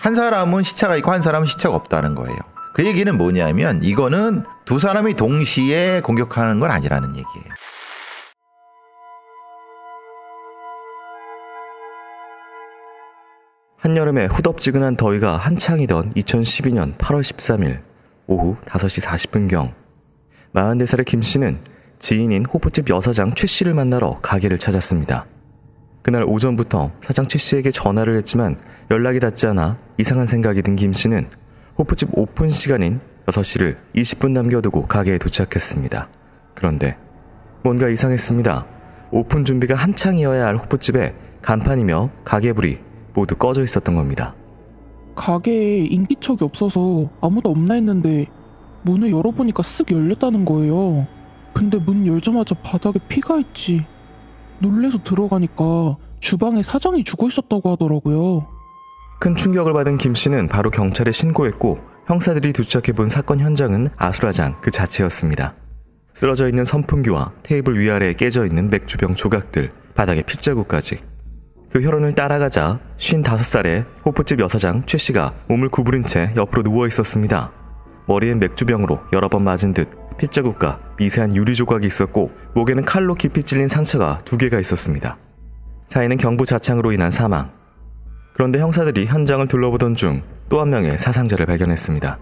한 사람은 시차가 있고 한 사람은 시차가 없다는 거예요. 그 얘기는 뭐냐면 이거는 두 사람이 동시에 공격하는 건 아니라는 얘기예요. 한여름에 후덥지근한 더위가 한창이던 2012년 8월 13일 오후 5시 40분경 44살의 김씨는 지인인 호프집 여사장 최씨를 만나러 가게를 찾았습니다. 그날 오전부터 사장 최씨에게 전화를 했지만 연락이 닿지 않아 이상한 생각이 든 김씨는 호프집 오픈 시간인 6시를 20분 남겨두고 가게에 도착했습니다. 그런데 뭔가 이상했습니다. 오픈 준비가 한창이어야 할 호프집에 간판이며 가게불이 모두 꺼져 있었던 겁니다. 가게에 인기척이 없어서 아무도 없나 했는데 문을 열어보니까 쓱 열렸다는 거예요. 근데 문 열자마자 바닥에 피가 있지. 놀래서 들어가니까 주방에 사장이 죽어 있었다고 하더라고요. 큰 충격을 받은 김씨는 바로 경찰에 신고했고 형사들이 도착해본 사건 현장은 아수라장 그 자체였습니다. 쓰러져 있는 선풍기와 테이블 위아래에 깨져있는 맥주병 조각들, 바닥에 핏자국까지. 그 혈흔을 따라가자 55살의 호프집 여사장 최씨가 몸을 구부린 채 옆으로 누워있었습니다. 머리엔 맥주병으로 여러 번 맞은 듯 핏자국과 미세한 유리 조각이 있었고 목에는 칼로 깊이 찔린 상처가 2개가 있었습니다. 사인은 경부 자창으로 인한 사망. 그런데 형사들이 현장을 둘러보던 중 또 한 명의 사상자를 발견했습니다.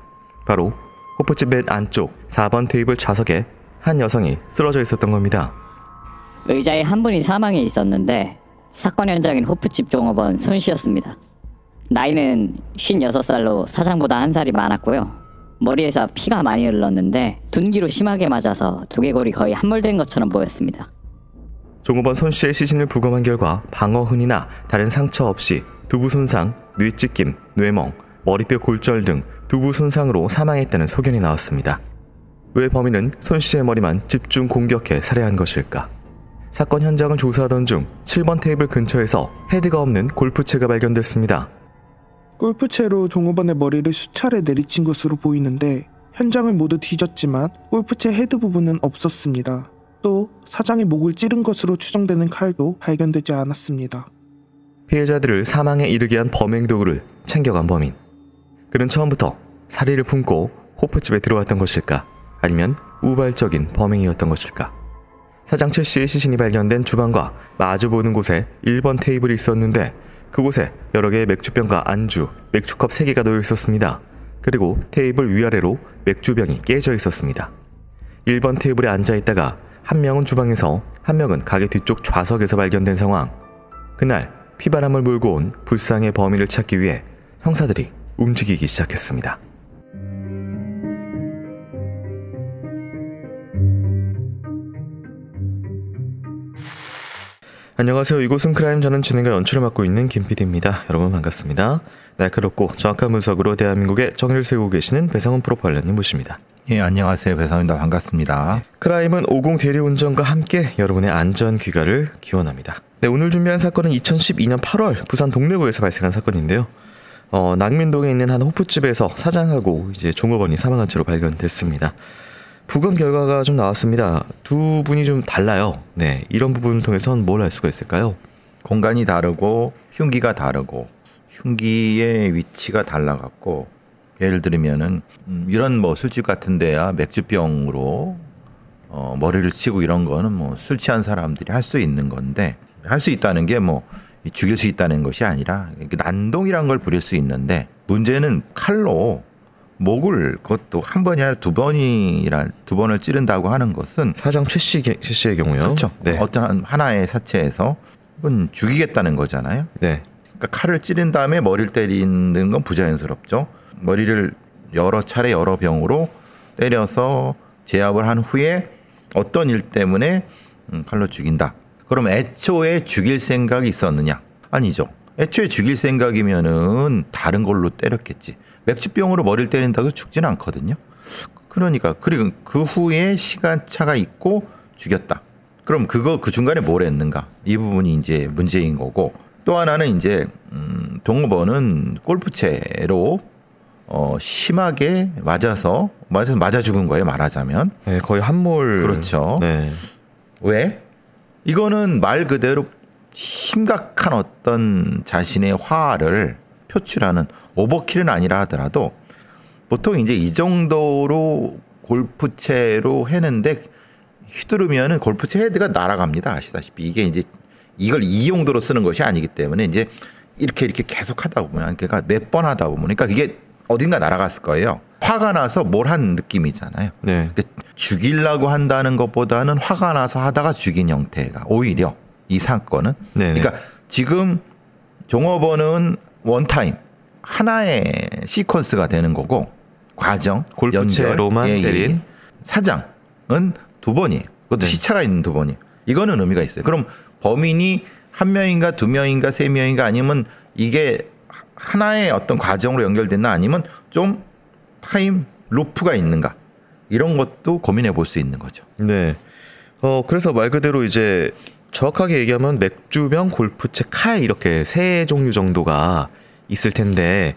바로 호프집 맨 안쪽 4번 테이블 좌석에 한 여성이 쓰러져 있었던 겁니다. 의자에 한 분이 사망해 있었는데 사건 현장인 호프집 종업원 손 씨였습니다. 나이는 56살로 사장보다 1살이 많았고요. 머리에서 피가 많이 흘렀는데 둔기로 심하게 맞아서 두개골이 거의 함몰된 것처럼 보였습니다. 종업원 손 씨의 시신을 부검한 결과 방어흔이나 다른 상처 없이 두부 손상, 뇌찢김, 뇌멍, 머리뼈 골절 등 두부 손상으로 사망했다는 소견이 나왔습니다. 왜 범인은 손 씨의 머리만 집중 공격해 살해한 것일까? 사건 현장을 조사하던 중 7번 테이블 근처에서 헤드가 없는 골프채가 발견됐습니다. 골프채로 종업원의 머리를 수차례 내리친 것으로 보이는데 현장을 모두 뒤졌지만 골프채 헤드 부분은 없었습니다. 또 사장의 목을 찌른 것으로 추정되는 칼도 발견되지 않았습니다. 피해자들을 사망에 이르게 한 범행 도구를 챙겨간 범인. 그는 처음부터 살의를 품고 호프집에 들어왔던 것일까? 아니면 우발적인 범행이었던 것일까? 사장 최 씨의 시신이 발견된 주방과 마주보는 곳에 1번 테이블이 있었는데 그곳에 여러 개의 맥주병과 안주, 맥주컵 3개가 놓여 있었습니다. 그리고 테이블 위아래로 맥주병이 깨져 있었습니다. 1번 테이블에 앉아있다가 한 명은 주방에서 한 명은 가게 뒤쪽 좌석에서 발견된 상황. 그날 피바람을 몰고 온 불상의 범인을 찾기 위해 형사들이 움직이기 시작했습니다. 안녕하세요. 이곳은 크라임, 저는 진행과 연출을 맡고 있는 김PD입니다. 여러분 반갑습니다. 날카롭고 정확한 분석으로 대한민국의 정의를 세우고 계시는 배상훈 프로파일러님 모십니다. 예, 안녕하세요. 배상훈입니다. 반갑습니다. 크라임은 50 대리운전과 함께 여러분의 안전 귀가를 기원합니다. 네, 오늘 준비한 사건은 2012년 8월 부산 동래구에서 발생한 사건인데요. 낙민동에 있는 한 호프집에서 사장하고 이제 종업원이 사망한 채로 발견됐습니다. 부검 결과가 좀 나왔습니다. 두 분이 좀 달라요. 네, 이런 부분을 통해서는 뭘 알 수가 있을까요? 공간이 다르고 흉기가 다르고 흉기의 위치가 달라갖고 예를 들면은 이런 뭐 술집 같은 데야 맥주병으로 머리를 치고 이런 거는 뭐 술 취한 사람들이 할 수 있는 건데 할 수 있다는 게 뭐 죽일 수 있다는 것이 아니라 난동이란 걸 부릴 수 있는데 문제는 칼로 목을 그것도 한 번이 아니라 두 번을 찌른다고 하는 것은 사장 최 씨의 경우요. 그렇죠. 네. 어떤 하나의 사체에서 그건 죽이겠다는 거잖아요. 네. 그러니까 칼을 찌른 다음에 머리를 때리는 건 부자연스럽죠. 머리를 여러 차례 여러 병으로 때려서 제압을 한 후에 어떤 일 때문에 칼로 죽인다. 그럼 애초에 죽일 생각이 있었느냐? 아니죠. 애초에 죽일 생각이면은 다른 걸로 때렸겠지. 맥주병으로 머리를 때린다고 죽지는 않거든요. 그러니까 그리고 그 후에 시간차가 있고 죽였다. 그럼 그 중간에 뭘 했는가? 이 부분이 이제 문제인 거고, 또 하나는 이제 동업원은 골프채로 심하게 맞아 죽은 거예요, 말하자면. 네, 거의 함몰. 그렇죠. 네. 왜? 이거는 말 그대로 심각한 어떤 자신의 화를 표출하는 오버킬은 아니라 하더라도 보통 이제 이 정도로 골프채로 했는데 휘두르면은 골프채 헤드가 날아갑니다. 아시다시피 이게 이제 이걸 이 용도로 쓰는 것이 아니기 때문에 이제 이렇게 계속 하다 보면 그러니까 몇 번 하다 보면 그러니까 이게 어딘가 날아갔을 거예요. 화가 나서 뭘 한 느낌이잖아요. 네. 그러니까 죽이려고 한다는 것보다는 화가 나서 하다가 죽인 형태가 오히려 이 사건은. 네네. 그러니까 지금 종업원은 원타임 하나의 시퀀스가 되는 거고 과정 골프채로만 연결, 때린 사장은 두 번이에요. 그것도 네. 시차가 있는 두 번이에요. 이거는 의미가 있어요. 그럼 범인이 한 명인가 두 명인가 세 명인가 아니면 이게 하나의 어떤 과정으로 연결됐나 아니면 좀 타임 루프가 있는가 이런 것도 고민해 볼 수 있는 거죠. 네. 그래서 말 그대로 이제 정확하게 얘기하면 맥주병, 골프채, 칼 이렇게 세 종류 정도가 있을 텐데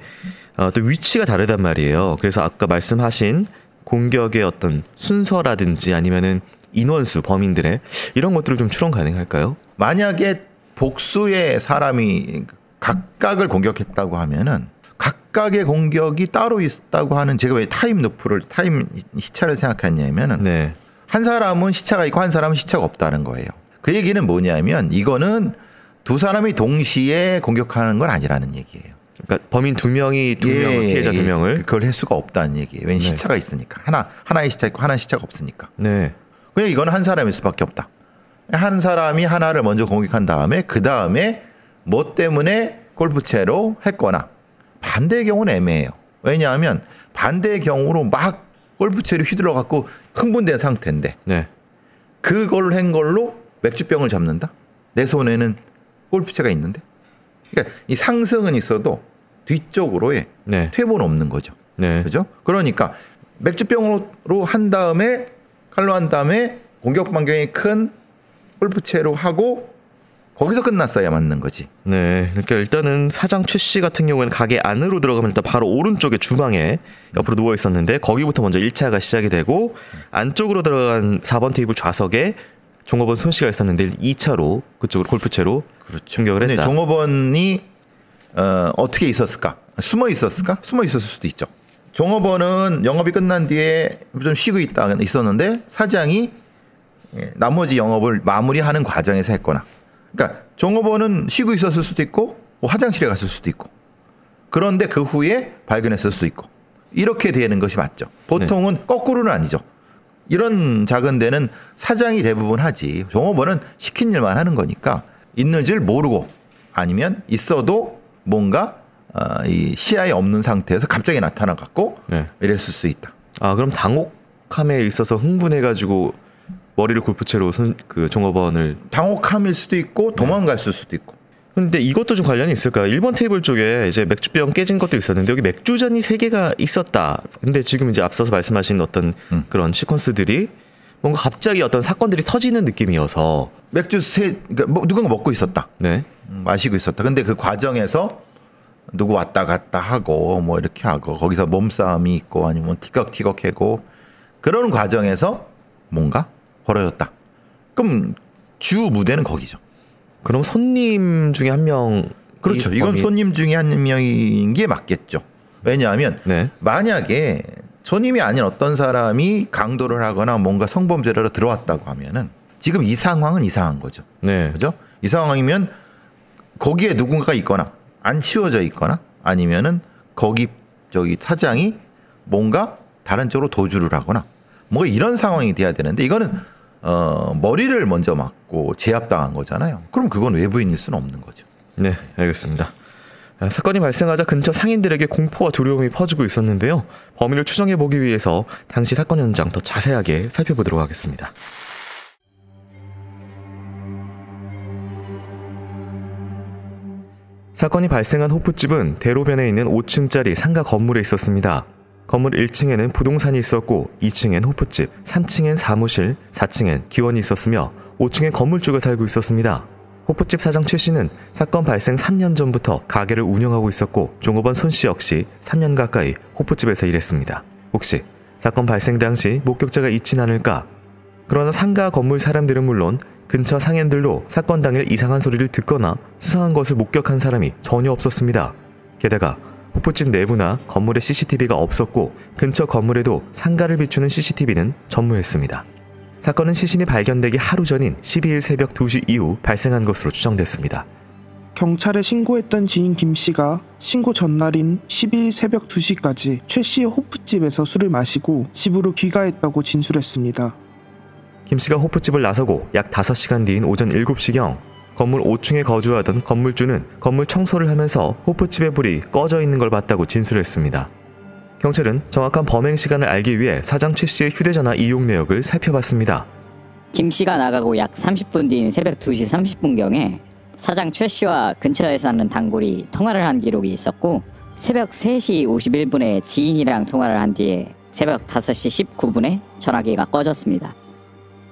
또 위치가 다르단 말이에요. 그래서 아까 말씀하신 공격의 어떤 순서라든지 아니면은 인원수, 범인들의 이런 것들을 좀 추론 가능할까요? 만약에 복수의 사람이 각각을 공격했다고 하면은 각각의 공격이 따로 있다고 하는 제가 왜 타임 시차를 생각했냐면은 네. 한 사람은 시차가 있고 한 사람은 시차가 없다는 거예요. 그 얘기는 뭐냐면 이거는 두 사람이 동시에 공격하는 건 아니라는 얘기예요. 그러니까 범인 두 명이 피해자 두 명을 그걸 할 수가 없다는 얘기예요. 왜냐면 네. 시차가 있으니까 하나의 시차 있고 하나의 시차가 없으니까. 네. 그냥 이거는 한 사람일 수밖에 없다. 한 사람이 하나를 먼저 공격한 다음에 그 다음에 뭐 때문에 골프채로 했거나 반대의 경우는 애매해요. 왜냐하면 반대의 경우로 막 골프채를 휘둘러 갖고 흥분된 상태인데 네. 그걸 한 걸로 맥주병을 잡는다? 내 손에는 골프채가 있는데? 그러니까 이 상승은 있어도 뒤쪽으로의 네. 퇴보는 없는 거죠. 네. 그죠? 그러니까 맥주병으로 한 다음에 칼로 한 다음에 공격 반경이 큰 골프채로 하고 거기서 끝났어야 맞는 거지. 네. 그러니까 일단은 사장 최 씨 같은 경우에는 가게 안으로 들어가면 일단 바로 오른쪽에 주방에 옆으로 누워 있었는데 거기부터 먼저 1차가 시작이 되고 안쪽으로 들어간 4번 테이블 좌석에 종업원 손 씨가 있었는데 2차로 그쪽으로 골프채로 충격을 근데 했다. 종업원이 어떻게 있었을까? 숨어 있었을까? 숨어 있었을 수도 있죠. 종업원은 영업이 끝난 뒤에 좀 쉬고 있었는데 사장이 나머지 영업을 마무리하는 과정에서 했거나 그러니까 종업원은 쉬고 있었을 수도 있고 뭐 화장실에 갔을 수도 있고 그런데 그 후에 발견했을 수도 있고 이렇게 되는 것이 맞죠. 보통은 거꾸로는 아니죠. 이런 작은 데는 사장이 대부분 하지 종업원은 시킨 일만 하는 거니까 있는지를 모르고 아니면 있어도 뭔가 이 시야에 없는 상태에서 갑자기 나타나갖고 네. 이랬을 수 있다. 아 그럼 당혹함에 있어서 흥분해가지고 머리를 골프채로 그 종업원을 당혹함일 수도 있고 도망갔을 수도 있고. 근데 이것도 좀 관련이 있을까요? 1번 테이블 쪽에 이제 맥주병 깨진 것도 있었는데 여기 맥주잔이 3개가 있었다. 근데 지금 이제 앞서서 말씀하신 어떤 그런 시퀀스들이 뭔가 갑자기 어떤 사건들이 터지는 느낌이어서 그러니까 누군가 먹고 있었다. 네. 마시고 있었다. 근데 그 과정에서 누구 왔다 갔다 하고 뭐 이렇게 하고 거기서 몸싸움이 있고 아니면 티격태격하고 그런 과정에서 뭔가 벌어졌다. 그럼 주 무대는 거기죠. 그럼 손님 중에 한 명 그렇죠. 이건 손님 중에 한 명인 게 맞겠죠. 왜냐하면 네. 만약에 손님이 아닌 어떤 사람이 강도를 하거나 뭔가 성범죄를 하러 들어왔다고 하면은 지금 이 상황은 이상한 거죠. 네. 그죠? 이 상황이면 거기에 누군가가 있거나 안 치워져 있거나 아니면은 거기 사장이 뭔가 다른 쪽으로 도주를 하거나 뭔가 이런 상황이 돼야 되는데 이거는 머리를 먼저 맞고 제압당한 거잖아요. 그럼 그건 외부인일 수는 없는 거죠. 네, 알겠습니다. 사건이 발생하자 근처 상인들에게 공포와 두려움이 퍼지고 있었는데요. 범인을 추정해보기 위해서 당시 사건 현장 더 자세하게 살펴보도록 하겠습니다. 사건이 발생한 호프집은 대로변에 있는 5층짜리 상가 건물에 있었습니다. 건물 1층에는 부동산이 있었고 2층엔 호프집, 3층엔 사무실, 4층엔 기원이 있었으며 5층엔 건물주가 살고 있었습니다. 호프집 사장 최 씨는 사건 발생 3년 전부터 가게를 운영하고 있었고 종업원 손 씨 역시 3년 가까이 호프집에서 일했습니다. 혹시 사건 발생 당시 목격자가 있진 않을까? 그러나 상가 건물 사람들은 물론 근처 상인들도 사건 당일 이상한 소리를 듣거나 수상한 것을 목격한 사람이 전혀 없었습니다. 게다가 호프집 내부나 건물에 CCTV가 없었고 근처 건물에도 상가를 비추는 CCTV는 전무했습니다. 사건은 시신이 발견되기 하루 전인 12일 새벽 2시 이후 발생한 것으로 추정됐습니다. 경찰에 신고했던 지인 김 씨가 신고 전날인 12일 새벽 2시까지 최 씨의 호프집에서 술을 마시고 집으로 귀가했다고 진술했습니다. 김 씨가 호프집을 나서고 약 5시간 뒤인 오전 7시경 건물 5층에 거주하던 건물주는 건물 청소를 하면서 호프집의 불이 꺼져 있는 걸 봤다고 진술했습니다. 경찰은 정확한 범행 시간을 알기 위해 사장 최 씨의 휴대전화 이용 내역을 살펴봤습니다. 김 씨가 나가고 약 30분 뒤인 새벽 2시 30분경에 사장 최 씨와 근처에 사는 단골이 통화를 한 기록이 있었고 새벽 3시 51분에 지인이랑 통화를 한 뒤에 새벽 5시 19분에 전화기가 꺼졌습니다.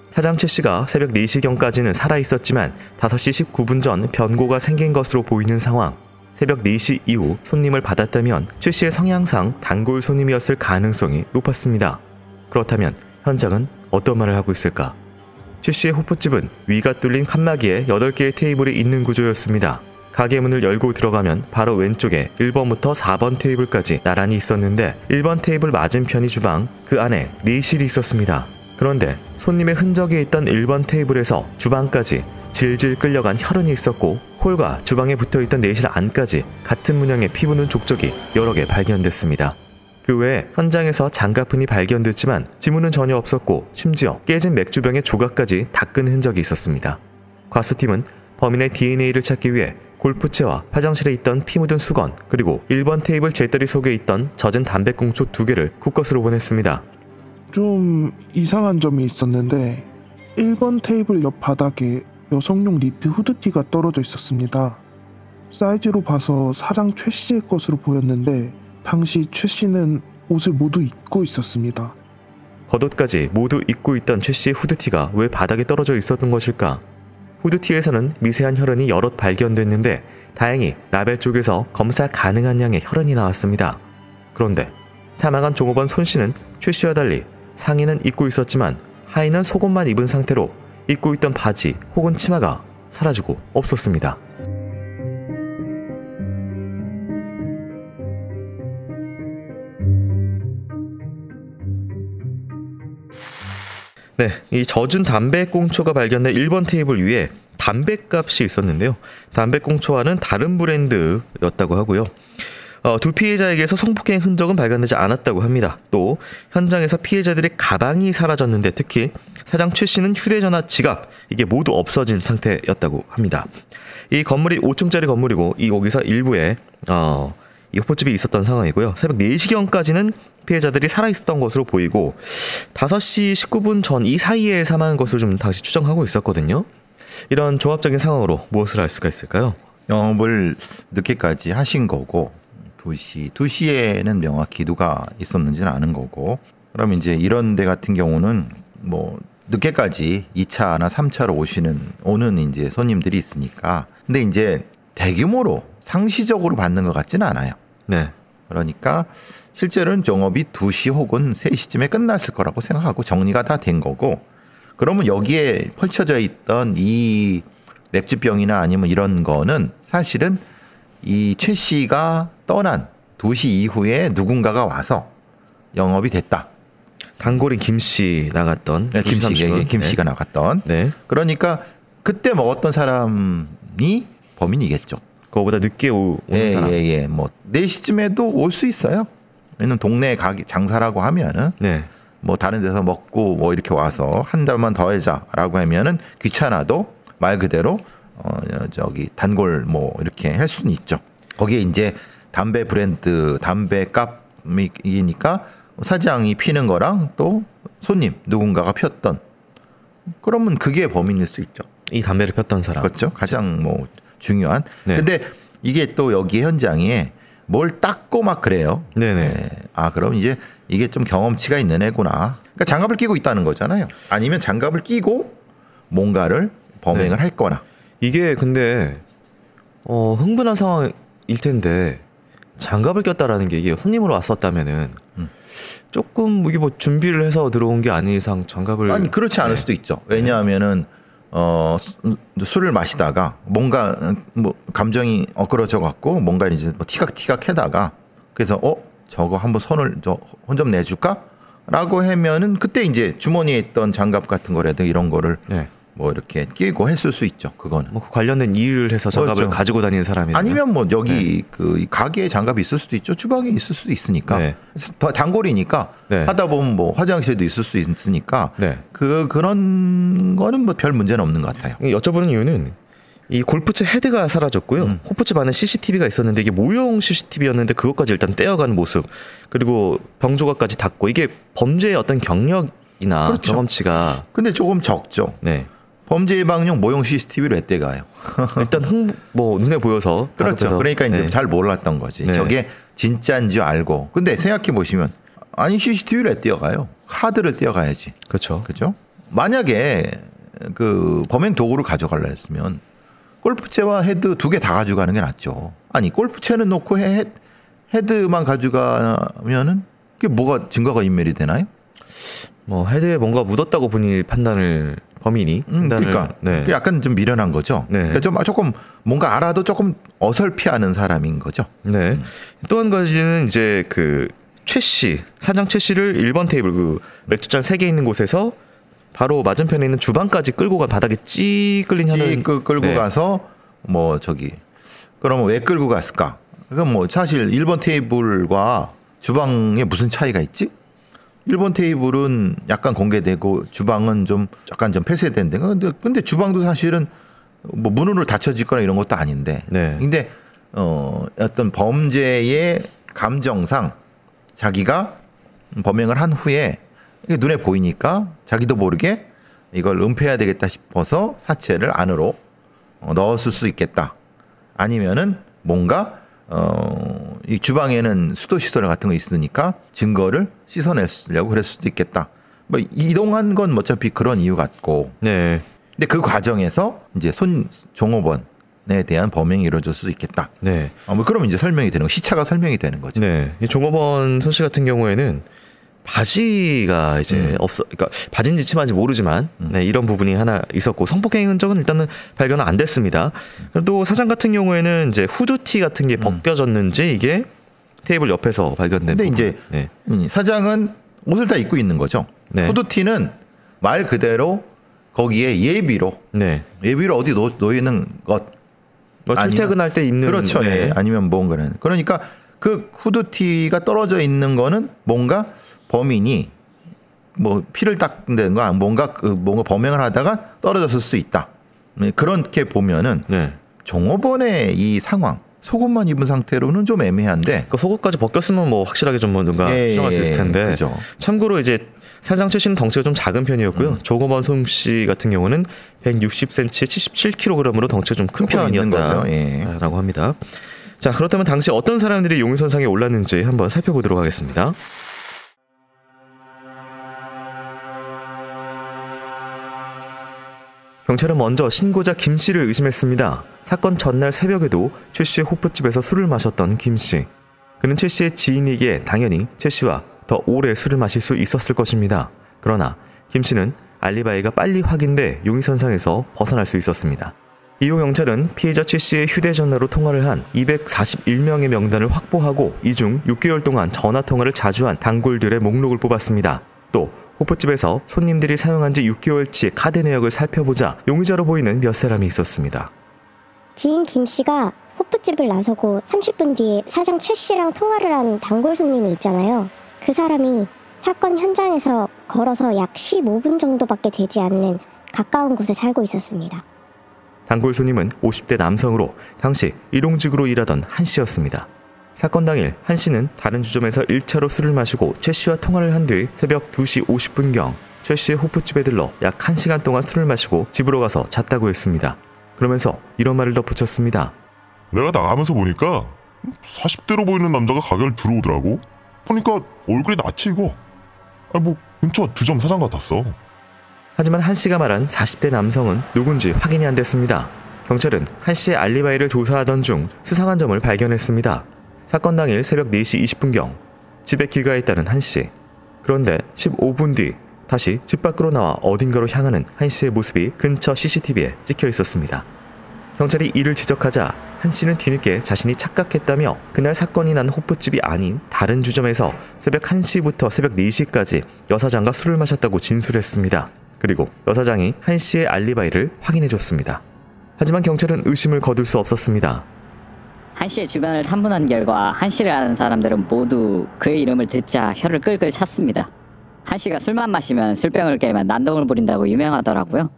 사장 최 씨가 새벽 4시경까지는 살아있었지만 5시 19분 전 변고가 생긴 것으로 보이는 상황. 새벽 4시 이후 손님을 받았다면 최 씨의 성향상 단골 손님이었을 가능성이 높았습니다. 그렇다면 현장은 어떤 말을 하고 있을까? 최 씨의 호프집은 위가 뚫린 칸막이에 8개의 테이블이 있는 구조였습니다. 가게 문을 열고 들어가면 바로 왼쪽에 1번부터 4번 테이블까지 나란히 있었는데 1번 테이블 맞은편이 주방, 그 안에 내실이 있었습니다. 그런데 손님의 흔적이 있던 1번 테이블에서 주방까지 질질 끌려간 혈흔이 있었고 홀과 주방에 붙어있던 내실 안까지 같은 문양의 피 묻은 족적이 여러 개 발견됐습니다. 그 외에 현장에서 장가푼이 발견됐지만 지문은 전혀 없었고 심지어 깨진 맥주병의 조각까지 닦은 흔적이 있었습니다. 과수팀은 범인의 DNA를 찾기 위해 골프채와 화장실에 있던 피 묻은 수건 그리고 1번 테이블 재떨이 속에 있던 젖은 담배꽁초 2개를 국것으로 보냈습니다. 좀 이상한 점이 있었는데 1번 테이블 옆 바닥에 여성용 니트 후드티가 떨어져 있었습니다. 사이즈로 봐서 사장 최 씨의 것으로 보였는데 당시 최 씨는 옷을 모두 입고 있었습니다. 겉옷까지 모두 입고 있던 최 씨의 후드티가 왜 바닥에 떨어져 있었던 것일까? 후드티에서는 미세한 혈흔이 여럿 발견됐는데 다행히 라벨 쪽에서 검사 가능한 양의 혈흔이 나왔습니다. 그런데 사망한 종업원 손 씨는 최 씨와 달리 상의는 입고 있었지만 하의는 속옷만 입은 상태로 입고 있던 바지 혹은 치마가 사라지고 없었습니다. 네, 이 젖은 담배꽁초가 발견된 1번 테이블 위에 담배값이 있었는데요. 담배꽁초와는 다른 브랜드였다고 하고요. 두 피해자에게서 성폭행 흔적은 발견되지 않았다고 합니다. 또 현장에서 피해자들의 가방이 사라졌는데 특히 사장 최 씨는 휴대전화, 지갑 이게 모두 없어진 상태였다고 합니다. 이 건물이 5층짜리 건물이고 이 거기서 일부에 이 호프집이 있었던 상황이고요. 새벽 4시경까지는 피해자들이 살아있었던 것으로 보이고 5시 19분 전 이 사이에 사망한 것을 좀 다시 추정하고 있었거든요. 이런 종합적인 상황으로 무엇을 알 수가 있을까요? 영업을 늦게까지 하신 거고 2시에는 명확히 누가 있었는지는 아는 거고 그럼 이제 이런 데 같은 경우는 뭐 늦게까지 2차나 3차로 오는 이제 손님들이 있으니까 근데 이제 대규모로 상시적으로 받는 것 같지는 않아요. 네. 그러니까 실제로는 영업이 2시 혹은 3시쯤에 끝났을 거라고 생각하고 정리가 다 된 거고 그러면 여기에 펼쳐져 있던 이 맥주병이나 아니면 이런 거는 사실은 이 최 씨가 떠난 2시 이후에 누군가가 와서 영업이 됐다. 단골인 김 씨 나갔던 네, 김 씨가 나갔던. 네. 그러니까 그때 먹었던 사람이 범인이겠죠. 그거보다 늦게 오는 사람. 예. 뭐 4시쯤에도 올 수 있어요. 왜냐면 동네 가게 장사라고 하면은 네. 뭐 다른 데서 먹고 뭐 이렇게 와서 한 달만 더 해자라고 하면은 귀찮아도 말 그대로 저기 단골 뭐 이렇게 할 수는 있죠. 거기에 이제 담배 브랜드 담배 값이니까 사장이 피는 거랑 또 손님 누군가가 폈던 그러면 그게 범인일 수 있죠. 이 담배를 폈던 사람. 그렇죠. 가장 뭐 중요한. 네. 근데 이게 또 여기 현장에 뭘 닦고 막 그래요. 네네. 네. 아 그럼 이제 이게 좀 경험치가 있는 애구나. 그러니까 장갑을 끼고 있다는 거잖아요. 아니면 장갑을 끼고 뭔가를 범행을 네. 할 거나. 이게 근데 흥분한 상황일 텐데 장갑을 꼈다라는 게 이게 손님으로 왔었다면은 조금 이게 뭐 준비를 해서 들어온 게 아닌 이상 장갑을 아니 그렇지 않을 수도 있죠. 왜냐하면은 술을 마시다가 뭔가 뭐 감정이 엇그러져 갖고 뭔가 이제 뭐 티각해다가 그래서 저거 한번 손을 혼 좀 내줄까라고 하면은 그때 이제 주머니에 있던 장갑 같은 거라든가 이런 거를 네. 뭐 이렇게 끼고 했을 수 있죠. 그거는. 뭐 관련된 일을 해서 장갑을 그렇죠. 가지고 다니는 사람이나 아니면 뭐 여기 그 가게에 장갑이 있을 수도 있죠. 주방에 있을 수도 있으니까. 네. 더 단골이니까 네. 하다 보면 뭐 화장실도 있을 수 있으니까 네. 그런 거는 뭐 별 문제는 없는 것 같아요. 여쭤보는 이유는 이 골프채 헤드가 사라졌고요. 호프집 안에 CCTV가 있었는데 이게 모형 CCTV였는데 그것까지 일단 떼어가는 모습 그리고 병조각까지 닫고 이게 범죄의 어떤 경력이나 그렇죠. 경험치가 근데 조금 적죠. 네. 범죄 예방용 모형 CCTV를 왜 떼가요? 일단 뭐 눈에 보여서 그렇죠. 다급해서. 그러니까 이제 네. 잘 몰랐던 거지. 네. 저게 진짜인지 알고. 근데 생각해 보시면 아니 CCTV를 왜 떼어가요? 카드를 떼어가야지. 그렇죠. 그렇죠? 만약에 그 범행 도구를 가져가려 했으면 골프채와 헤드 두 개 다 가져가는 게 낫죠. 아니 골프채는 놓고 헤드만 가져가면은 그게 뭐가 증거가 인멸이 되나요? 뭐 헤드에 뭔가 묻었다고 본인이 범인이 판단을 그러니까 네. 약간 좀 미련한 거죠. 네. 그러니까 조금 뭔가 알아도 조금 어설피하는 사람인 거죠. 네. 또 한 가지는 이제 그 최 씨, 사장 최 씨를 1번 테이블 그 맥주잔 3개 있는 곳에서 바로 맞은편에 있는 주방까지 끌고 간 바닥에 끌린 혀는 끌고 네. 가서 뭐 그러면 왜 끌고 갔을까? 그건 뭐 사실 1번 테이블과 주방에 무슨 차이가 있지? 1번 테이블은 약간 공개되고 주방은 좀 약간 좀 폐쇄된데 근데 주방도 사실은 뭐 문으로 닫혀지거나 이런 것도 아닌데. 네. 근데 어떤 범죄의 감정상 자기가 범행을 한 후에 이게 눈에 보이니까 자기도 모르게 이걸 은폐해야 되겠다 싶어서 사체를 안으로 넣었을 수 있겠다. 아니면은 뭔가 이 주방에는 수도 시설 같은 거 있으니까 증거를 씻어내려고 그랬을 수도 있겠다. 뭐 이동한 건 어차피 그런 이유 같고. 네. 근데 그 과정에서 이제 종업원에 대한 범행이 이루어질 수도 있겠다. 네. 뭐 그러면 이제 설명이 되는 거, 시차가 설명이 되는 거죠. 네. 이 종업원 손 씨 같은 경우에는 바지가 이제 그러니까 바지인지 치마인지 모르지만 네, 이런 부분이 하나 있었고 성폭행 흔적은 일단은 발견은 안 됐습니다. 또 사장 같은 경우에는 이제 후드티 같은 게 벗겨졌는지 이게 테이블 옆에서 발견된. 근데 부분. 이제 네. 사장은 옷을 다 입고 있는 거죠. 네. 후드티는 말 그대로 거기에 예비로 어디 놓이는 것. 뭐 출퇴근할 때 입는. 그렇죠. 네. 예. 아니면 뭔가는. 그러니까 그 후드티가 떨어져 있는 거는 뭔가 범인이 뭐 피를 닦는다든가 뭔가 범행을 하다가 떨어졌을 수 있다. 그렇게 보면은 네. 종업원의 이 상황 속옷만 입은 상태로는 좀 애매한데. 그 속옷까지 벗겼으면 뭐 확실하게 좀 뭔가 추정할 수 있을 텐데. 그죠. 참고로 이제 사장 최 씨는 덩치가 좀 작은 편이었고요. 종업원 송 씨 같은 경우는 160cm, 77kg으로 덩치가 좀 큰 편이었다라고 합니다. 자, 그렇다면 당시 어떤 사람들이 용의선상에 올랐는지 한번 살펴보도록 하겠습니다. 경찰은 먼저 신고자 김 씨를 의심했습니다. 사건 전날 새벽에도 최 씨의 호프집에서 술을 마셨던 김 씨. 그는 최 씨의 지인이기에 당연히 최 씨와 더 오래 술을 마실 수 있었을 것입니다. 그러나 김 씨는 알리바이가 빨리 확인돼 용의선상에서 벗어날 수 있었습니다. 이후 경찰은 피해자 최 씨의 휴대전화로 통화를 한 241명의 명단을 확보하고 이 중 6개월 동안 전화통화를 자주 한 단골들의 목록을 뽑았습니다. 또 호프집에서 손님들이 사용한 지 6개월치 카드 내역을 살펴보자 용의자로 보이는 몇 사람이 있었습니다. 지인 김 씨가 호프집을 나서고 30분 뒤에 사장 최 씨랑 통화를 한 단골 손님이 있잖아요. 그 사람이 사건 현장에서 걸어서 약 15분 정도밖에 되지 않는 가까운 곳에 살고 있었습니다. 단골 손님은 50대 남성으로 당시 일용직으로 일하던 한 씨였습니다. 사건 당일 한 씨는 다른 주점에서 1차로 술을 마시고 최 씨와 통화를 한 뒤 새벽 2시 50분경 최 씨의 호프집에 들러 약 1시간 동안 술을 마시고 집으로 가서 잤다고 했습니다. 그러면서 이런 말을 덧붙였습니다. 내가 나가면서 보니까 40대로 보이는 남자가 가게를 들어오더라고. 보니까 얼굴이 낯이 익어. 뭐 근처 주점 사장 같았어. 하지만 한 씨가 말한 40대 남성은 누군지 확인이 안 됐습니다. 경찰은 한 씨의 알리바이를 조사하던 중 수상한 점을 발견했습니다. 사건 당일 새벽 4시 20분경 집에 귀가했다는 한 씨. 그런데 15분 뒤 다시 집 밖으로 나와 어딘가로 향하는 한 씨의 모습이 근처 CCTV에 찍혀 있었습니다. 경찰이 이를 지적하자 한 씨는 뒤늦게 자신이 착각했다며 그날 사건이 난 호프집이 아닌 다른 주점에서 새벽 1시부터 새벽 4시까지 여사장과 술을 마셨다고 진술했습니다. 그리고 여사장이 한 씨의 알리바이를 확인해줬습니다. 하지만 경찰은 의심을 거둘 수 없었습니다. 한 씨의 주변을 탐문한 결과 한 씨를 아는 사람들은 모두 그의 이름을 듣자 혀를 끌끌 찼습니다. 한 씨가 술만 마시면 술병을 깨면 난동을 부린다고 유명하더라고요.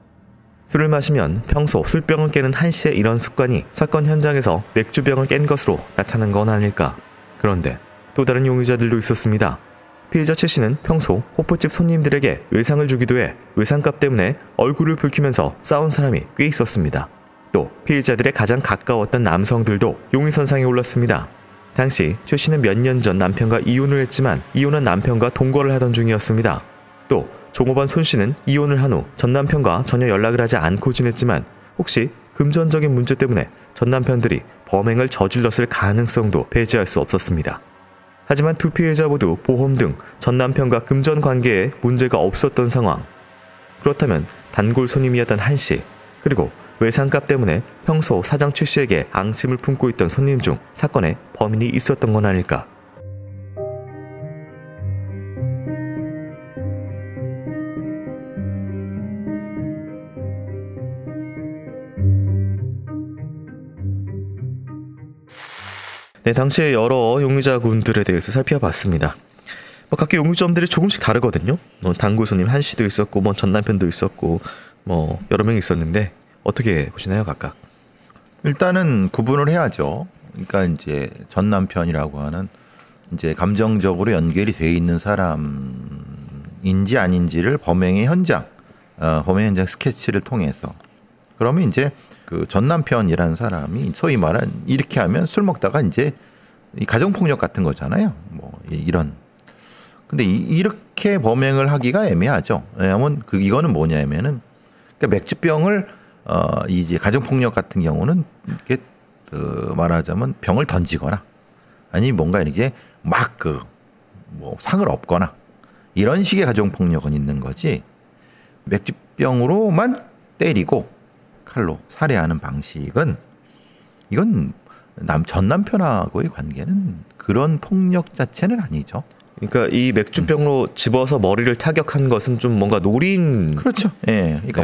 술을 마시면 평소 술병을 깨는 한 씨의 이런 습관이 사건 현장에서 맥주병을 깬 것으로 나타난 건 아닐까. 그런데 또 다른 용의자들도 있었습니다. 피해자 최 씨는 평소 호프집 손님들에게 외상을 주기도 해 외상값 때문에 얼굴을 붉히면서 싸운 사람이 꽤 있었습니다. 또 피해자들의 가장 가까웠던 남성들도 용의선상에 올랐습니다. 당시 최 씨는 몇 년 전 남편과 이혼을 했지만 이혼한 남편과 동거를 하던 중이었습니다. 또 종업원 손 씨는 이혼을 한 후 전 남편과 전혀 연락을 하지 않고 지냈지만 혹시 금전적인 문제 때문에 전 남편들이 범행을 저질렀을 가능성도 배제할 수 없었습니다. 하지만 두 피해자 모두 보험 등 전 남편과 금전 관계에 문제가 없었던 상황. 그렇다면 단골 손님이었던 한 씨, 그리고 외상값 때문에 평소 사장 최 씨에게 앙심을 품고 있던 손님 중 사건에 범인이 있었던 건 아닐까. 네, 당시에 여러 용의자군들에 대해서 살펴봤습니다. 각기 용의점들이 조금씩 다르거든요. 단골 손님 한 씨도 있었고, 전 남편도 있었고, 여러 명이 있었는데 어떻게 보시나요, 각각? 일단은 구분을 해야죠. 그러니까 이제 전 남편이라고 하는 이제 감정적으로 연결이 돼 있는 사람인지 아닌지를 범행 현장 스케치를 통해서, 그러면 이제 그 전 남편이라는 사람이 소위 말한 이렇게 하면 술 먹다가 이제 가정 폭력 같은 거잖아요. 이런. 근데 이렇게 범행을 하기가 애매하죠. 왜냐하면 이거는 뭐냐면은 그러니까 맥주병을 이제 가정 폭력 같은 경우는 이렇게 말하자면 병을 던지거나 아니 뭔가 이제 막 상을 엎거나 이런 식의 가정 폭력은 있는 거지, 맥주병으로만 때리고 칼로 살해하는 방식은 이건 전 남편하고의 관계는 그런 폭력 자체는 아니죠. 그러니까 이 맥주병으로 집어서 머리를 타격한 것은 좀 뭔가 노린. 그렇죠. 예. 그러니까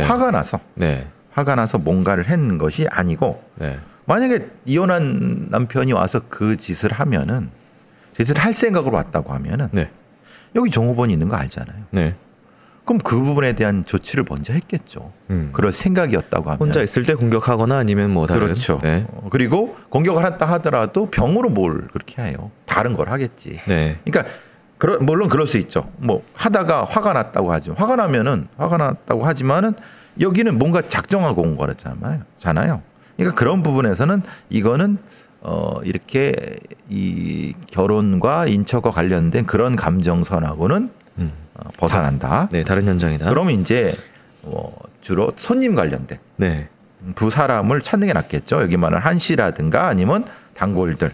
네. 화가 나서 뭔가를 한 것이 아니고, 네. 만약에 이혼한 남편이 와서 그 짓을 하면은, 짓을 할 생각으로 왔다고 하면은, 네. 여기 종업원이 있는 거 알잖아요. 네. 그럼 그 부분에 대한 조치를 먼저 했겠죠. 그럴 생각이었다고 하면. 혼자 있을 때 공격하거나 아니면 다른. 그렇죠. 네. 그리고 공격을 했다 하더라도 병으로 뭘 그렇게 해요. 다른 걸 하겠지. 네. 그러니까 물론 그럴 수 있죠. 하다가 화가 났다고 하죠. 화가 났다고 하지만은 여기는 뭔가 작정하고 온 거잖아요. 그러니까 그런 부분에서는 이거는 이렇게 이 결혼과 인척과 관련된 그런 감정선하고는 벗어난다. 네, 다른 현장이다. 그러면 이제 주로 손님 관련된 네. 두 사람을 찾는 게 낫겠죠. 여기 말하는 한 씨라든가 아니면 단골들.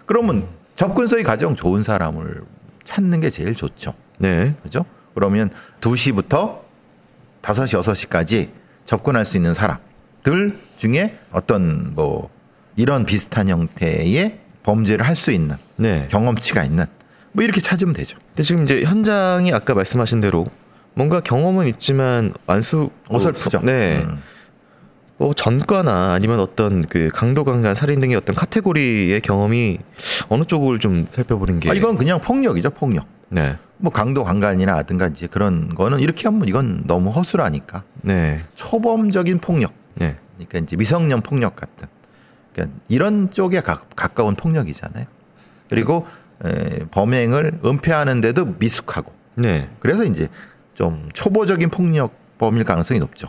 그러면 접근성이 가장 좋은 사람을 찾는 게 제일 좋죠. 네. 그죠? 그러면 2시부터 5시, 6시까지 접근할 수 있는 사람들 중에 어떤 이런 비슷한 형태의 범죄를 할 수 있는 네. 경험치가 있는 이렇게 찾으면 되죠. 근데 지금 이제 현장이 아까 말씀하신 대로 뭔가 경험은 있지만 어설프죠. 네. 전과나 아니면 어떤 그 강도 강간 살인 등의 어떤 카테고리의 경험이 어느 쪽을 좀 살펴보는 게. 이건 그냥 폭력이죠, 폭력. 네. 강도 강간이라든가 이제 그런 거는 이렇게 하면 이건 너무 허술하니까. 네. 초범적인 폭력. 네. 그러니까 이제 미성년 폭력 같은. 그러니까 이런 쪽에 가까운 폭력이잖아요. 그리고 범행을 은폐하는데도 미숙하고. 네. 그래서 이제 좀 초보적인 폭력 범일 가능성이 높죠.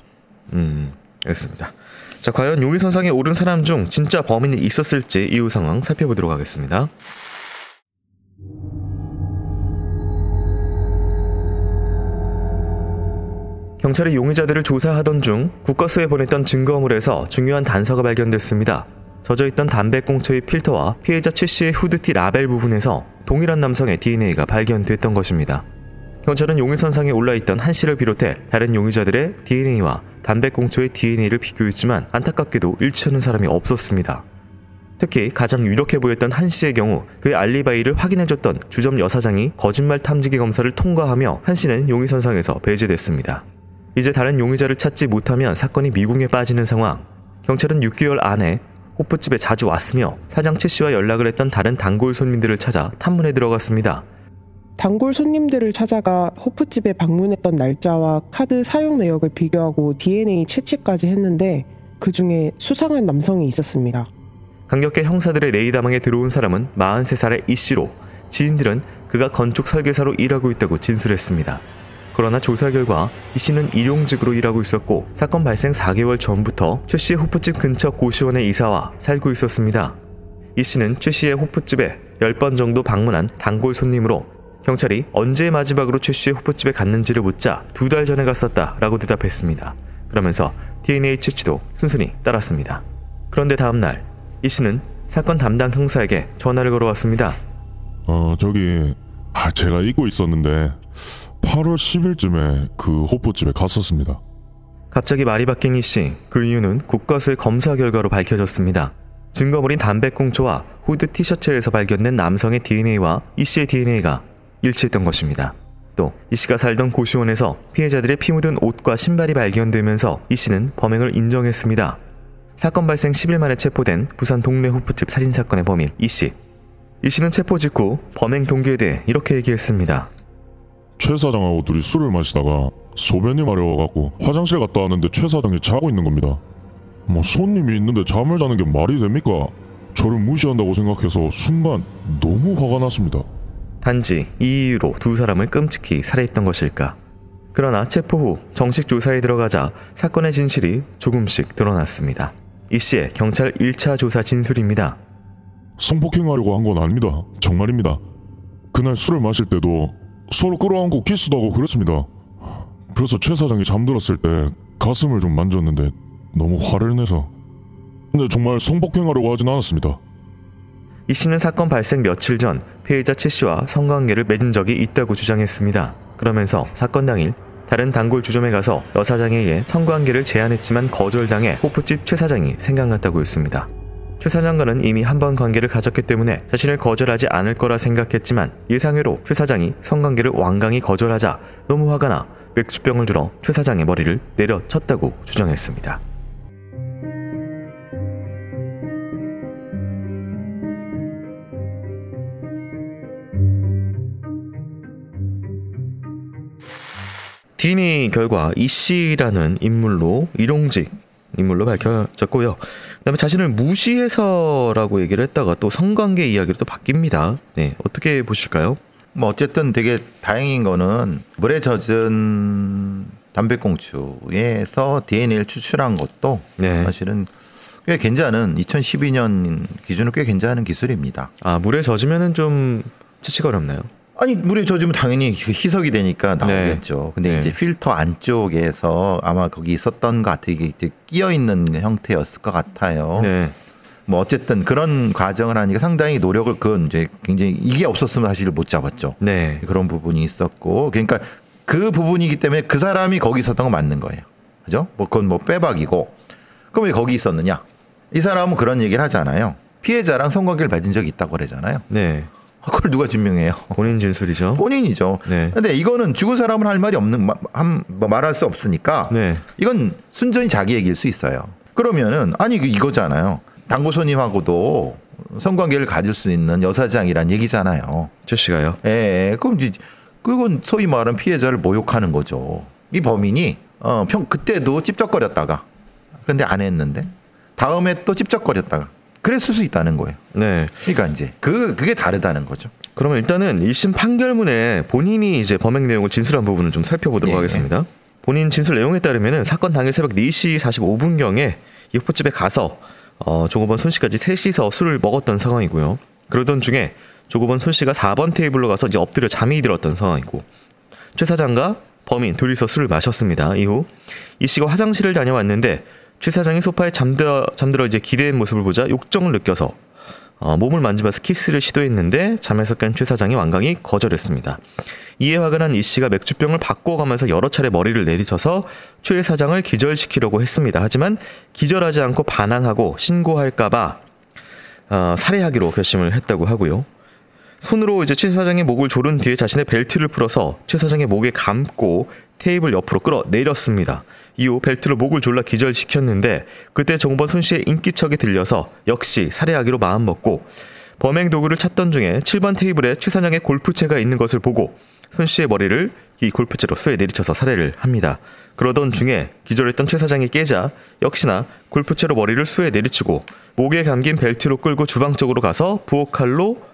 알겠습니다. 자, 과연 용의선상에 오른 사람 중 진짜 범인이 있었을지 이후 상황 살펴보도록 하겠습니다. 경찰이 용의자들을 조사하던 중 국과수에 보냈던 증거물에서 중요한 단서가 발견됐습니다. 젖어있던 담배꽁초의 필터와 피해자 최 씨의 후드티 라벨 부분에서 동일한 남성의 DNA가 발견됐던 것입니다. 경찰은 용의선상에 올라있던 한 씨를 비롯해 다른 용의자들의 DNA와 담배꽁초의 DNA를 비교했지만 안타깝게도 일치하는 사람이 없었습니다. 특히 가장 유력해 보였던 한 씨의 경우 그의 알리바이를 확인해줬던 주점 여사장이 거짓말 탐지기 검사를 통과하며 한 씨는 용의선상에서 배제됐습니다. 이제 다른 용의자를 찾지 못하면 사건이 미궁에 빠지는 상황. 경찰은 6개월 안에 호프집에 자주 왔으며 사장 최 씨와 연락을 했던 다른 단골 손님들을 찾아 탐문에 들어갔습니다. 단골 손님들을 찾아가 호프집에 방문했던 날짜와 카드 사용 내역을 비교하고 DNA 채취까지 했는데 그 중에 수상한 남성이 있었습니다. 강력계 형사들의 내의다망에 들어온 사람은 43살의 이 씨로 지인들은 그가 건축 설계사로 일하고 있다고 진술했습니다. 그러나 조사 결과 이 씨는 일용직으로 일하고 있었고 사건 발생 4개월 전부터 최 씨의 호프집 근처 고시원에 이사와 살고 있었습니다. 이 씨는 최 씨의 호프집에 10번 정도 방문한 단골 손님으로 경찰이 언제 마지막으로 최 씨의 호프집에 갔는지를 묻자 2달 전에 갔었다 라고 대답했습니다. 그러면서 DNA 채취도 순순히 따랐습니다. 그런데 다음날 이 씨는 사건 담당 형사에게 전화를 걸어왔습니다. 제가 잊고 있었는데 8월 10일쯤에 그 호프집에 갔었습니다. 갑자기 말이 바뀐 이 씨, 그 이유는 국과수의 검사 결과로 밝혀졌습니다. 증거물인 담배꽁초와 후드 티셔츠에서 발견된 남성의 DNA와 이 씨의 DNA가 일치했던 것입니다. 또 이 씨가 살던 고시원에서 피해자들의 피 묻은 옷과 신발이 발견되면서 이 씨는 범행을 인정했습니다. 사건 발생 10일 만에 체포된 부산 동네 호프집 살인사건의 범인 이 씨. 이 씨는 체포 직후 범행 동기에 대해 이렇게 얘기했습니다. 최 사장하고 둘이 술을 마시다가 소변이 마려워갖고 화장실 갔다 왔는데 최 사장이 자고 있는 겁니다. 손님이 있는데 잠을 자는 게 말이 됩니까? 저를 무시한다고 생각해서 순간 너무 화가 났습니다. 단지 이 이유로 두 사람을 끔찍히 살해했던 것일까? 그러나 체포 후 정식 조사에 들어가자 사건의 진실이 조금씩 드러났습니다. 이 씨의 경찰 1차 조사 진술입니다. 성폭행하려고 한 건 아닙니다. 정말입니다. 그날 술을 마실 때도 서로 끌어안고 키스도 하고 그랬습니다. 그래서 최 사장이 잠들었을 때 가슴을 좀 만졌는데 너무 화를 내서. 근데 정말 성폭행하려고 하진 않았습니다. 이 씨는 사건 발생 며칠 전 피해자 최 씨와 성관계를 맺은 적이 있다고 주장했습니다. 그러면서 사건 당일 다른 단골 주점에 가서 여 사장에 의해 성관계를 제안했지만 거절당해 호프집 최 사장이 생각났다고 했습니다. 최 사장과는 이미 한 번 관계를 가졌기 때문에 자신을 거절하지 않을 거라 생각했지만 예상외로 최 사장이 성관계를 완강히 거절하자 너무 화가 나 맥주병을 들어 최 사장의 머리를 내려쳤다고 주장했습니다. DNA 결과 이 씨라는 인물로 일용직 인물로 밝혀졌고요. 그다음에 자신을 무시해서라고 얘기를 했다가 또 성관계 이야기로 또 바뀝니다. 네, 어떻게 보실까요? 어쨌든 되게 다행인 거는 물에 젖은 담배꽁초에서 DNA를 추출한 것도 네. 사실은 꽤 괜찮은 2012년 기준으로 꽤 괜찮은 기술입니다. 물에 젖으면은 좀 채취가 어렵나요? 아니 물에 젖으면 당연히 희석이 되니까 나오겠죠. 네. 근데 네. 이제 필터 안쪽에서 아마 거기 있었던 것 같아요. 이게 끼어 있는 형태였을 것 같아요. 네. 어쨌든 그런 과정을 하니까 상당히 노력을 그건 이제 굉장히 이게 없었으면 사실 못 잡았죠. 네. 그런 부분이 있었고 그러니까 그 부분이기 때문에 그 사람이 거기 있었던 건 맞는 거예요. 그죠? 그건 빼박이고 그럼 왜 거기 있었느냐? 이 사람은 그런 얘기를 하잖아요. 피해자랑 성관계를 맺은 적이 있다고 그러잖아요. 네. 그걸 누가 증명해요? 본인 진술이죠. 본인이죠. 네. 근데 이거는 죽은 사람은 할 말이 없는 말할 수 없으니까 네. 이건 순전히 자기 얘기일 수 있어요. 그러면은 아니 이거잖아요. 단골 손님하고도 성관계를 가질 수 있는 여사장이란 얘기잖아요. 최 씨가요? 예. 그럼 이제 그건 소위 말하는 피해자를 모욕하는 거죠. 이 범인이 그때도 찝쩍거렸다가 근데 안 했는데 다음에 또 찝쩍거렸다가 그랬을 수 있다는 거예요. 네. 그러니까 이제 그게 다르다는 거죠. 그러면 일단은 1심 판결문에 본인이 이제 범행 내용을 진술한 부분을 좀 살펴보도록 하겠습니다. 본인 진술 내용에 따르면은 사건 당일 새벽 4시 45분경에 이 호프집에 가서 조급원 손 씨까지 셋이서 술을 먹었던 상황이고요. 그러던 중에 조급원 손 씨가 4번 테이블로 가서 이제 엎드려 잠이 들었던 상황이고 최 사장과 범인 둘이서 술을 마셨습니다. 이후 이 씨가 화장실을 다녀왔는데 최 사장이 소파에 잠들어 이제 기대는 모습을 보자 욕정을 느껴서 몸을 만지면서 키스를 시도했는데 잠에서 깬 최 사장이 완강히 거절했습니다. 이에 화가 난 이 씨가 맥주병을 바꿔가면서 여러 차례 머리를 내리쳐서 최 사장을 기절시키려고 했습니다. 하지만 기절하지 않고 반항하고 신고할까봐 살해하기로 결심을 했다고 하고요. 손으로 이제 최 사장의 목을 조른 뒤에 자신의 벨트를 풀어서 최 사장의 목에 감고 테이블 옆으로 끌어 내렸습니다. 이후 벨트로 목을 졸라 기절시켰는데 그때 종업원 손 씨의 인기척이 들려서 역시 살해하기로 마음먹고 범행 도구를 찾던 중에 7번 테이블에 최 사장의 골프채가 있는 것을 보고 손 씨의 머리를 이 골프채로 수에 내리쳐서 살해를 합니다. 그러던 중에 기절했던 최 사장이 깨자 역시나 골프채로 머리를 수에 내리치고 목에 감긴 벨트로 끌고 주방 쪽으로 가서 부엌칼로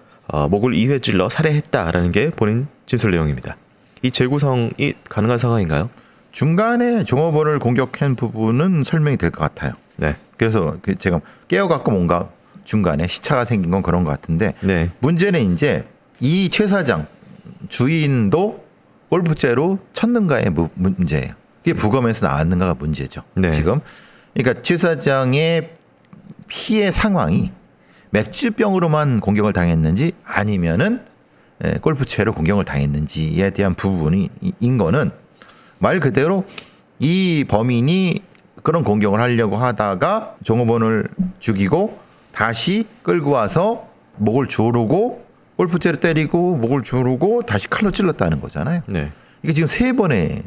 목을 2회 찔러 살해했다라는 게 본인 진술 내용입니다. 이 재구성이 가능한 상황인가요? 중간에 종업원을 공격한 부분은 설명이 될 것 같아요. 네. 그래서 제가 깨어갖고 뭔가 중간에 시차가 생긴 건 그런 것 같은데 네. 문제는 이제 이 최 사장 주인도 골프채로 쳤는가의 문제예요. 그게 부검에서 나왔는가가 문제죠. 네. 지금 그러니까 최 사장의 피해 상황이 맥주병으로만 공격을 당했는지 아니면은 골프채로 공격을 당했는지에 대한 부분인 거는 말 그대로 이 범인이 그런 공격을 하려고 하다가 종업원을 죽이고 다시 끌고 와서 목을 조르고 골프채로 때리고 목을 조르고 다시 칼로 찔렀다는 거잖아요. 네. 이게 지금 3번에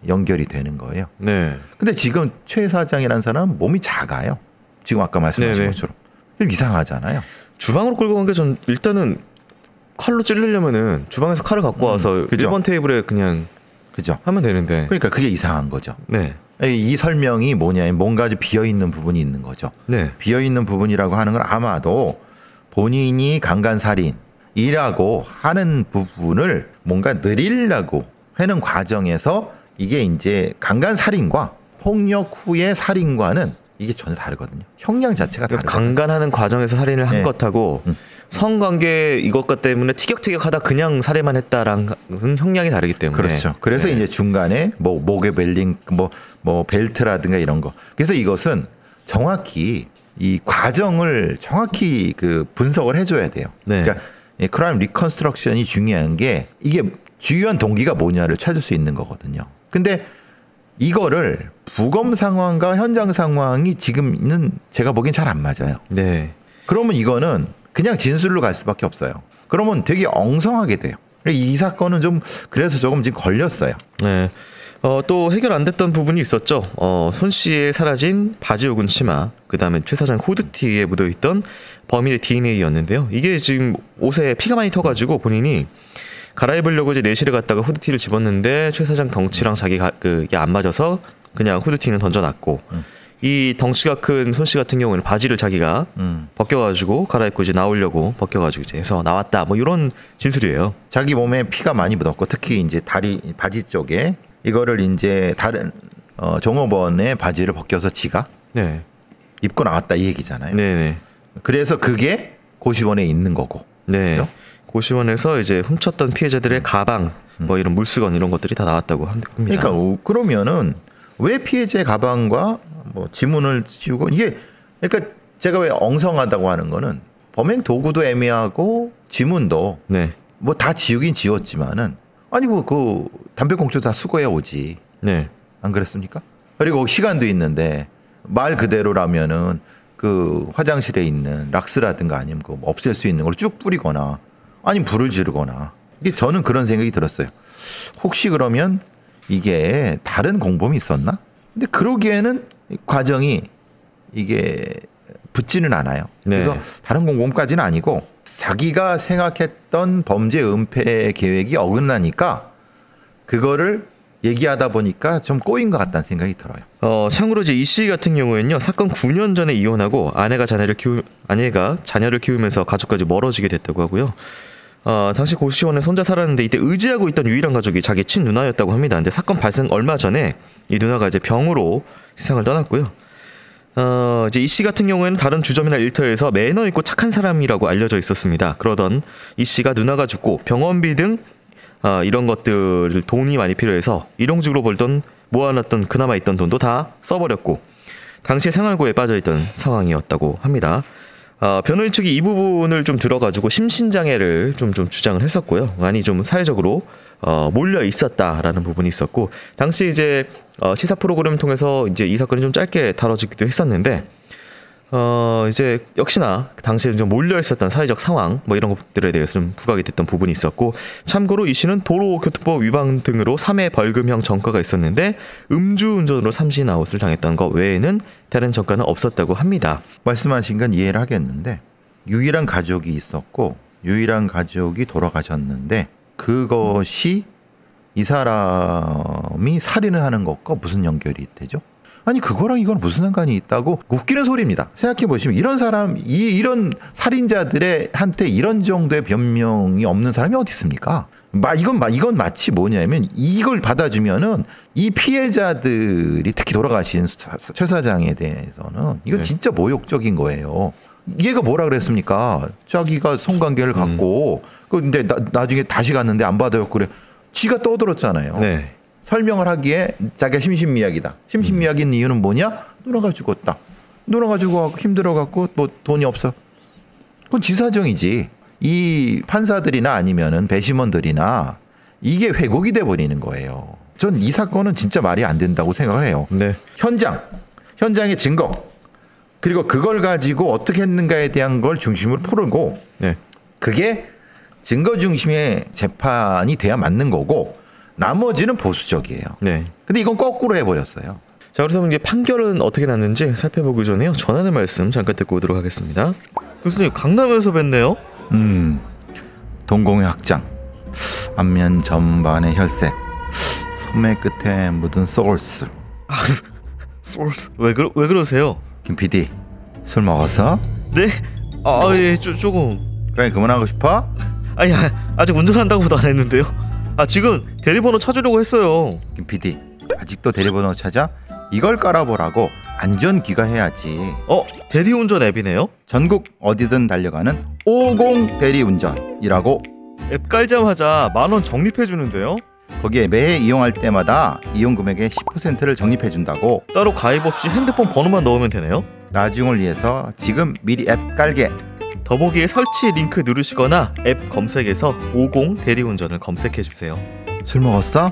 연결이 되는 거예요. 네. 근데 지금 최 사장이라는 사람은 몸이 작아요. 지금 아까 말씀하신 네네. 것처럼. 좀 이상하잖아요. 주방으로 끌고 간 게 전 일단은 칼로 찌르려면은 주방에서 칼을 갖고 와서 그죠. 1번 테이블에 그냥 그죠? 하면 되는데. 그러니까 그게 이상한 거죠. 네. 이 설명이 뭐냐면 뭔가 좀 비어있는 부분이 있는 거죠. 네. 비어있는 부분이라고 하는 건 아마도 본인이 강간살인이라고 하는 부분을 뭔가 늘리려고 하는 과정에서 이게 이제 강간살인과 폭력 후의 살인과는 이게 전혀 다르거든요. 형량 자체가 그러니까 다르거든요. 강간하는 과정에서 살인을 한 네. 것하고 성관계 이것과 때문에 티격태격하다 그냥 살해만 했다라는 것은 형량이 다르기 때문에. 그렇죠. 그래서 네. 이제 중간에 뭐 목에 벨링 뭐 벨트라든가 이런 거. 그래서 이것은 정확히 이 과정을 정확히 그 분석을 해줘야 돼요. 네. 그러니까 이 크라임 리컨스트럭션이 중요한 게 이게 주요한 동기가 뭐냐를 찾을 수 있는 거거든요. 근데 이거를 부검 상황과 현장 상황이 지금은 제가 보기엔 잘 안 맞아요. 네. 그러면 이거는 그냥 진술로 갈 수밖에 없어요. 그러면 되게 엉성하게 돼요. 이 사건은 좀 그래서 조금 지금 걸렸어요. 네. 또 해결 안 됐던 부분이 있었죠. 손 씨의 사라진 바지 혹은 치마, 그 다음에 최 사장 후드티에 묻어있던 범인의 DNA였는데요. 이게 지금 옷에 피가 많이 터가지고 본인이 갈아입으려고 이제 내실에 갔다가 후드티를 집었는데 최 사장 덩치랑 자기가 그게 안 맞아서 그냥 후드티는 던져놨고 이 덩치가 큰 손 씨 같은 경우는 바지를 자기가 벗겨가지고 갈아입고 이제 나오려고 벗겨가지고 이제 해서 나왔다 뭐 이런 진술이에요. 자기 몸에 피가 많이 묻었고 특히 이제 다리 바지 쪽에 이거를 이제 다른 종업원의 바지를 벗겨서 지가 네. 입고 나왔다 이 얘기잖아요. 네네. 그래서 그게 고시원에 있는 거고. 네. 그죠? 고시원에서 이제 훔쳤던 피해자들의 가방, 뭐 이런 물수건 이런 것들이 다 나왔다고 합니다. 그러니까 그러면은 왜 피해자의 가방과 뭐 지문을 지우고 이게 그러니까 제가 왜 엉성하다고 하는 거는 범행 도구도 애매하고 지문도 네. 뭐 다 지우긴 지웠지만은 아니 뭐 그 담배꽁초 다 수거해 오지. 네. 안 그랬습니까? 그리고 시간도 있는데 말 그대로라면은 그 화장실에 있는 락스라든가 아니면 그 없앨 수 있는 걸 쭉 뿌리거나 아니면 불을 지르거나 이게 저는 그런 생각이 들었어요. 혹시 그러면 이게 다른 공범이 있었나? 근데 그러기에는 과정이 이게 붙지는 않아요. 네. 그래서 다른 공범까지는 아니고 자기가 생각했던 범죄 은폐 계획이 어긋나니까 그거를 얘기하다 보니까 좀 꼬인 것 같다는 생각이 들어요. 참고로 이제 이 씨 같은 경우에는요, 사건 9년 전에 이혼하고 아내가 자녀를 키우면서 가족까지 멀어지게 됐다고 하고요. 당시 고시원에 혼자 살았는데 이때 의지하고 있던 유일한 가족이 자기 친누나였다고 합니다. 근데 사건 발생 얼마 전에 이 누나가 이제 병으로 세상을 떠났고요. 이제 이 씨 같은 경우에는 다른 주점이나 일터에서 매너 있고 착한 사람이라고 알려져 있었습니다. 그러던 이 씨가 누나가 죽고 병원비 등 이런 것들 돈이 많이 필요해서 일용직으로 벌던 모아놨던 그나마 있던 돈도 다 써버렸고 당시에 생활고에 빠져있던 상황이었다고 합니다. 변호인 측이 이 부분을 좀 들어가지고 심신장애를 좀 주장을 했었고요. 많이 좀 사회적으로 몰려 있었다라는 부분이 있었고, 당시 이제 시사 프로그램을 통해서 이제 이 사건이 좀 짧게 다뤄지기도 했었는데, 이제 역시나 당시에 좀 몰려 있었던 사회적 상황 뭐 이런 것들에 대해서 좀 부각이 됐던 부분이 있었고, 참고로 이 씨는 도로교통법 위반 등으로 3회 벌금형 전과가 있었는데 음주운전으로 3시 아웃을 당했던 것 외에는 다른 전과는 없었다고 합니다. 말씀하신 건 이해를 하겠는데, 유일한 가족이 있었고 유일한 가족이 돌아가셨는데 그것이 이 사람이 살인을 하는 것과 무슨 연결이 되죠? 아니 그거랑 이건 무슨 상관이 있다고 웃기는 소리입니다. 생각해 보시면 이런 사람, 이런 살인자들의 한테 이런 정도의 변명이 없는 사람이 어디 있습니까? 이건 마치 뭐냐면, 이걸 받아주면은 이 피해자들이 특히 돌아가신 최 사장에 대해서는 이건 진짜 모욕적인 거예요. 얘가 뭐라 그랬습니까? 자기가 성관계를 갖고 근데 나중에 다시 갔는데 안 받아요. 그래. 지가 떠들었잖아요. 네. 설명을 하기에 자기가 심신미약이다. 심신미약인 이유는 뭐냐? 누나가 죽었다. 누나가 죽어갖고 힘들어갖고 뭐 돈이 없어. 그건 지 사정이지. 이 판사들이나 아니면은 배심원들이나 이게 왜곡이 돼버리는 거예요. 전 이 사건은 진짜 말이 안 된다고 생각을 해요. 네. 현장의 증거, 그리고 그걸 가지고 어떻게 했는가에 대한 걸 중심으로 풀고, 네. 그게 증거 중심의 재판이 돼야 맞는 거고, 나머지는 보수적이에요. 네. 근데 이건 거꾸로 해버렸어요. 자, 그래서 이제 판결은 어떻게 났는지 살펴보기 전에요. 전하는 말씀 잠깐 듣고 오도록 하겠습니다. 교수님, 강남에서 뵀네요. 동공의 확장, 안면 전반의 혈색, 소매 끝에 묻은 소울스. 소울스. 왜 그러세요? 김 PD, 술 먹었어? 네? 예, 조금. 그래, 그만하고 싶어? 아니, 아직 운전한다고도 안 했는데요. 지금 대리번호 찾으려고 했어요. 김 PD, 아직도 대리번호 찾아? 이걸 깔아보라고. 안전귀가 해야지. 대리운전 앱이네요? 전국 어디든 달려가는 50 대리운전이라고. 앱 깔자마자 10,000원 적립해주는데요? 거기에 매해 이용할 때마다 이용 금액의 10%를 적립해준다고. 따로 가입 없이 핸드폰 번호만 넣으면 되네요? 나중을 위해서 지금 미리 앱 깔게. 더보기에 설치 링크 누르시거나 앱 검색에서 50 대리운전을 검색해주세요. 술 먹었어?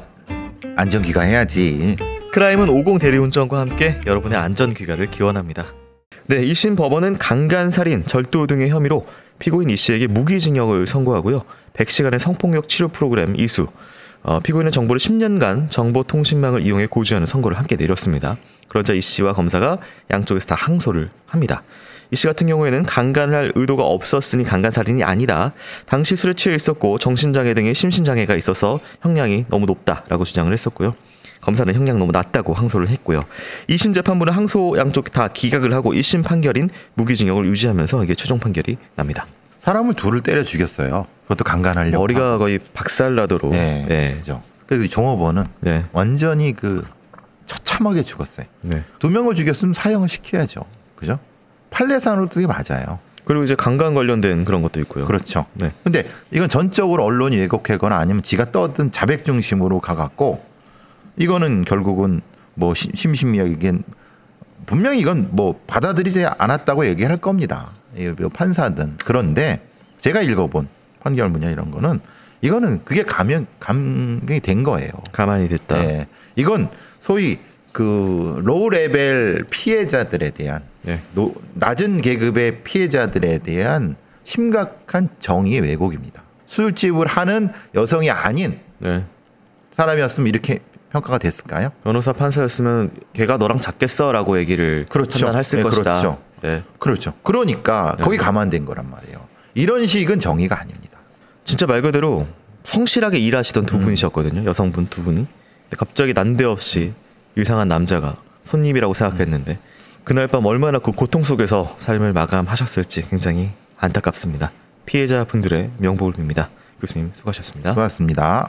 안전귀가 해야지. 크라임은 50 대리운전과 함께 여러분의 안전귀가를 기원합니다. 네, 1심 법원은 강간살인, 절도 등의 혐의로 피고인 이 씨에게 무기징역을 선고하고요. 100시간의 성폭력 치료 프로그램 이수, 피고인의 정보를 10년간 정보통신망을 이용해 고지하는 선고를 함께 내렸습니다. 그러자 이 씨와 검사가 양쪽에서 다 항소를 합니다. 이 씨 같은 경우에는 강간을 할 의도가 없었으니 강간살인이 아니다. 당시 술에 취해 있었고 정신장애 등의 심신장애가 있어서 형량이 너무 높다라고 주장을 했었고요. 검사는 형량 너무 낮다고 항소를 했고요. 2심 재판부는 항소 양쪽 다 기각을 하고 1심 판결인 무기징역을 유지하면서 이게 최종 판결이 납니다. 사람을 둘을 때려 죽였어요. 그것도 강간하려고. 머리가 하고. 거의 박살나도록. 네, 네. 그죠. 그리고 종업원은 네. 완전히 처참하게 죽었어요. 네. 2명을 죽였으면 사형을 시켜야죠. 그죠? 판례상으로 그게 맞아요. 그리고 이제 강간 관련된 그런 것도 있고요. 그렇죠. 네. 근데 이건 전적으로 언론이 왜곡하거나 아니면 지가 떠든 자백 중심으로 가갖고, 이거는 결국은 뭐 심신미약이긴, 분명히 이건 뭐 받아들이지 않았다고 얘기할 겁니다. 판사든. 그런데 제가 읽어본 판결문이나 이런 거는, 이거는 그게 감형이 된 거예요. 가만히 됐다. 네. 이건 소위 로우 레벨 피해자들에 대한, 네. 낮은 계급의 피해자들에 대한 심각한 정의의 왜곡입니다. 술집을 하는 여성이 아닌 네. 사람이었으면 이렇게 평가가 됐을까요? 변호사 판사였으면 걔가 너랑 잤겠어라고 얘기를 그렇죠. 판단했을 네, 것이다. 그렇죠. 네. 그렇죠. 그러니까 네. 거기 감안된 거란 말이에요. 이런 식은 정의가 아닙니다. 진짜 말 그대로 성실하게 일하시던 두 분이셨거든요. 여성분 두 분이. 근데 갑자기 난데없이 이상한 남자가 손님이라고 생각했는데 그날 밤 얼마나 그 고통 속에서 삶을 마감하셨을지 굉장히 안타깝습니다. 피해자분들의 명복을 빕니다. 교수님 수고하셨습니다. 수고하셨습니다.